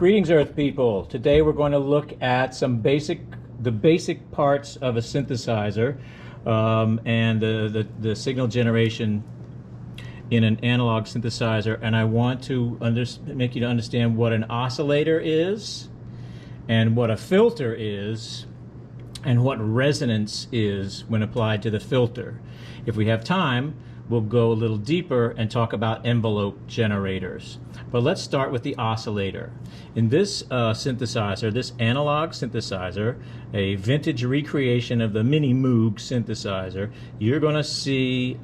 Greetings, Earth people. Today we're going to look at the basic parts of a synthesizer and the signal generation in an analog synthesizer. And I want to make you to understand what an oscillator is, and what a filter is, and what resonance is when applied to the filter. If we have time, we'll go a little deeper and talk about envelope generators. But let's start with the oscillator. In this synthesizer, this analog synthesizer, a vintage recreation of the Mini Moog synthesizer, you're going to see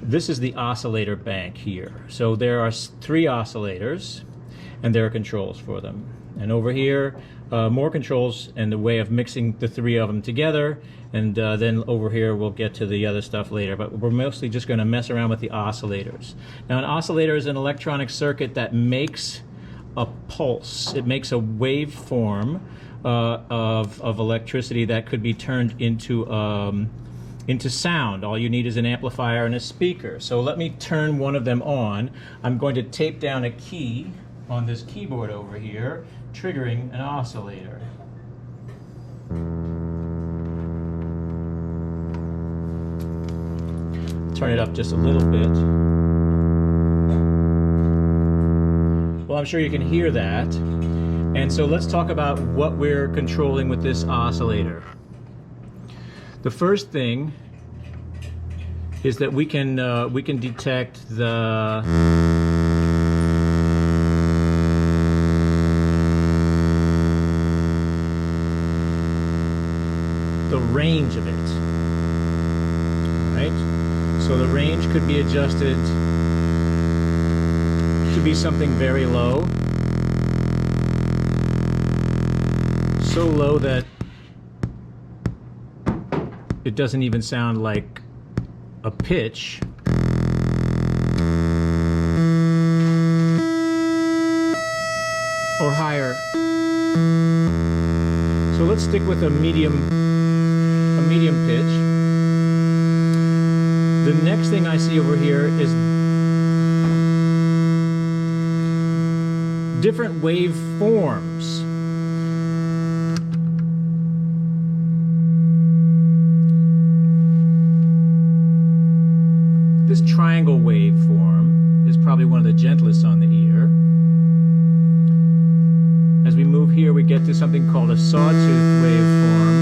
this is the oscillator bank here. So there are 3 oscillators, and there are controls for them. And over here, more controls and the way of mixing the 3 of them together. And then over here we'll get to the other stuff later, but we're mostly just going to mess around with the oscillators. Now, an oscillator is an electronic circuit that makes a pulse. It makes a waveform of electricity that could be turned into sound. All you need is an amplifier and a speaker. So let me turn one of them on. I'm going to tape down a key on this keyboard over here, triggering an oscillator. Turn it up just a little bit. Well, I'm sure you can hear that. And so let's talk about what we're controlling with this oscillator. The first thing is that we can detect the range of it, right? So the range could be adjusted to be something very low, so low that it doesn't even sound like a pitch, or higher. So let's stick with a medium pitch. The next thing I see over here is different waveforms. This triangle waveform is probably one of the gentlest on the ear. As we move here, we get to something called a sawtooth waveform,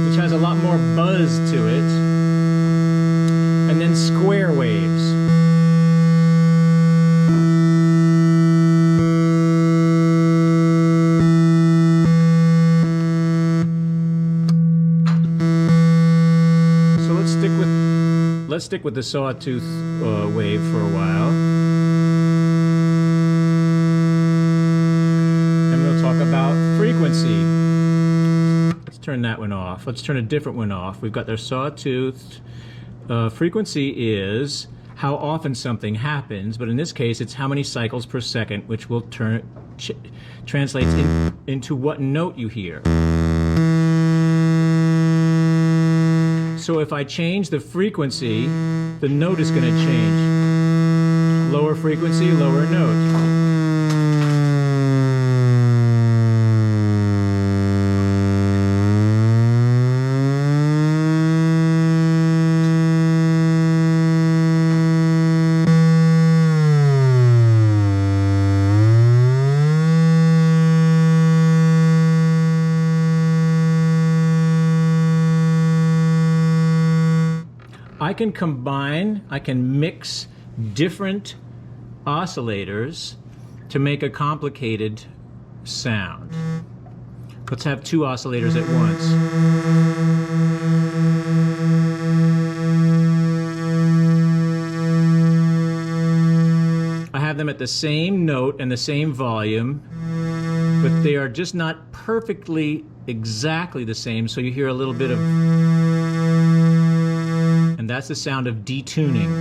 which has a lot more buzz to it, and then square waves. So let's stick with the sawtooth wave for a while, and we'll talk about frequency. Turn that one off. Let's turn a different one off. We've got their sawtooth. Frequency is how often something happens, but in this case it's how many cycles per second, which will translates into what note you hear. So if I change the frequency, the note is going to change. Lower frequency, lower note. I can mix different oscillators to make a complicated sound. Let's have 2 oscillators at once. I have them at the same note and the same volume, but they are just not perfectly exactly the same, so you hear a little bit of, and that's the sound of detuning.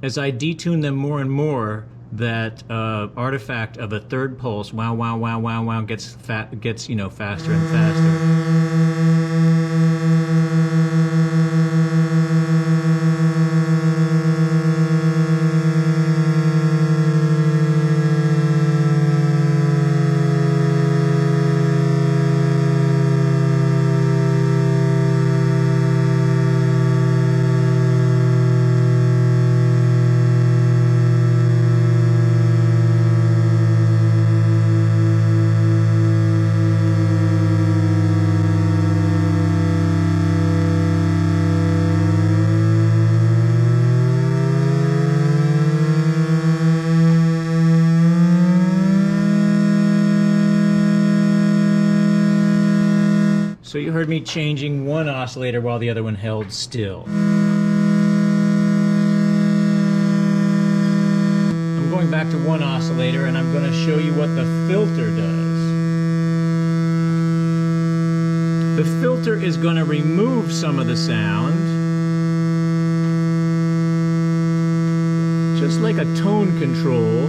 As I detune them more and more, that artifact of a third pulse, wow, wow, wow, wow, wow, gets faster and faster. So you heard me changing one oscillator while the other one held still. I'm going back to one oscillator and I'm going to show you what the filter does. The filter is going to remove some of the sound, just like a tone control.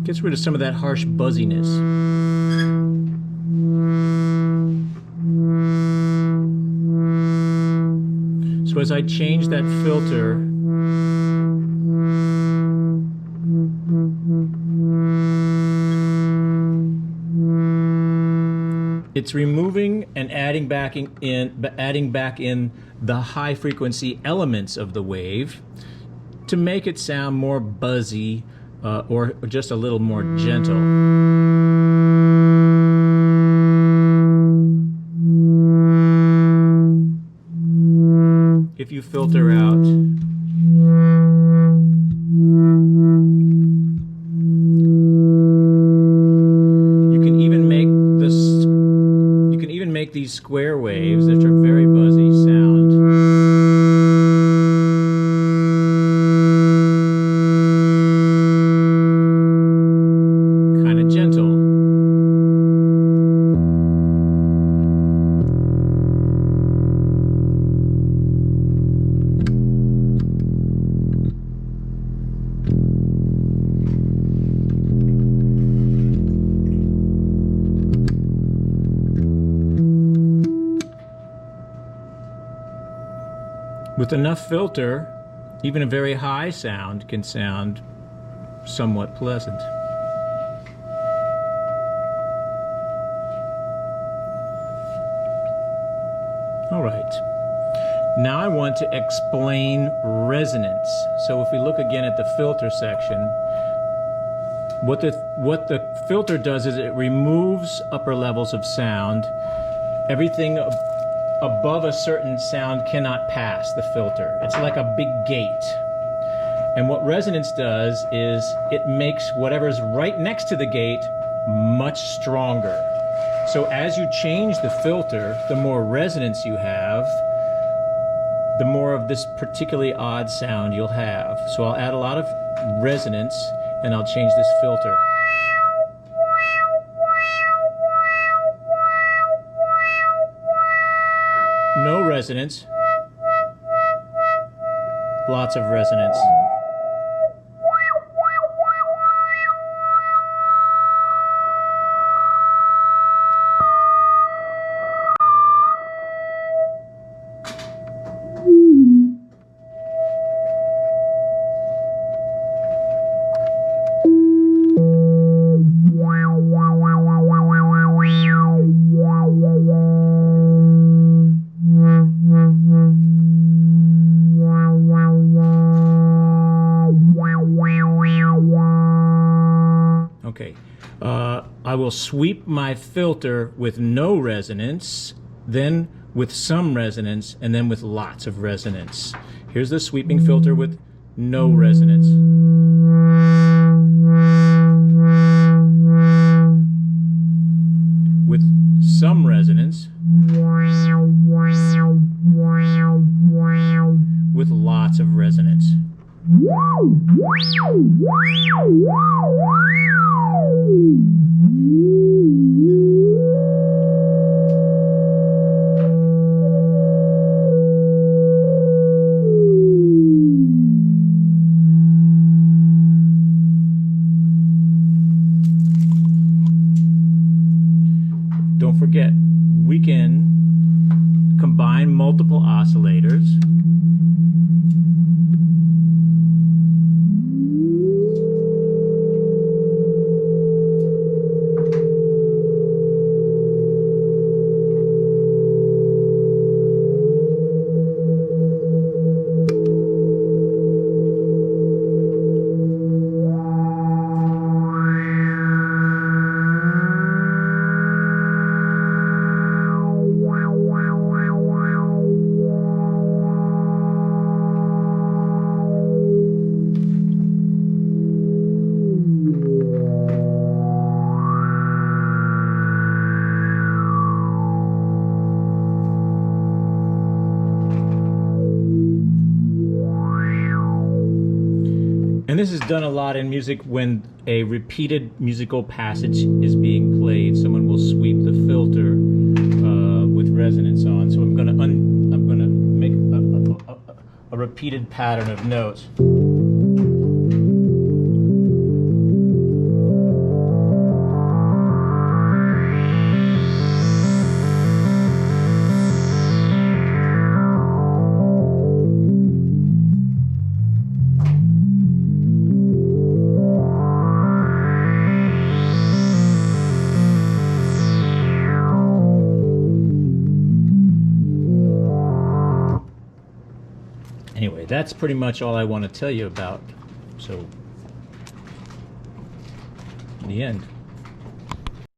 Gets rid of some of that harsh buzziness. So as I change that filter, it's removing and adding back in the high frequency elements of the wave to make it sound more buzzy or just a little more gentle. If you filter out these square waves, which are very buzzy, sound kind of gentle. With enough filter, even a very high sound can sound somewhat pleasant. All right. Now I want to explain resonance. So if we look again at the filter section, what the filter does is it removes upper levels of sound. Everything above a certain sound cannot pass the filter. It's like a big gate. And what resonance does is it makes whatever's right next to the gate much stronger. So as you change the filter, the more resonance you have, the more of this particularly odd sound you'll have. So I'll add a lot of resonance and I'll change this filter. No resonance. Lots of resonance. Okay, I will sweep my filter with no resonance, then with some resonance, and then with lots of resonance. Here's the sweeping filter with no resonance. With some resonance. With lots of resonance. Don't forget, we can combine multiple oscillators. And this is done a lot in music when a repeated musical passage is being played. Someone will sweep the filter with resonance on. So I'm gonna make a repeated pattern of notes. Anyway, that's pretty much all I want to tell you about. So, in the end.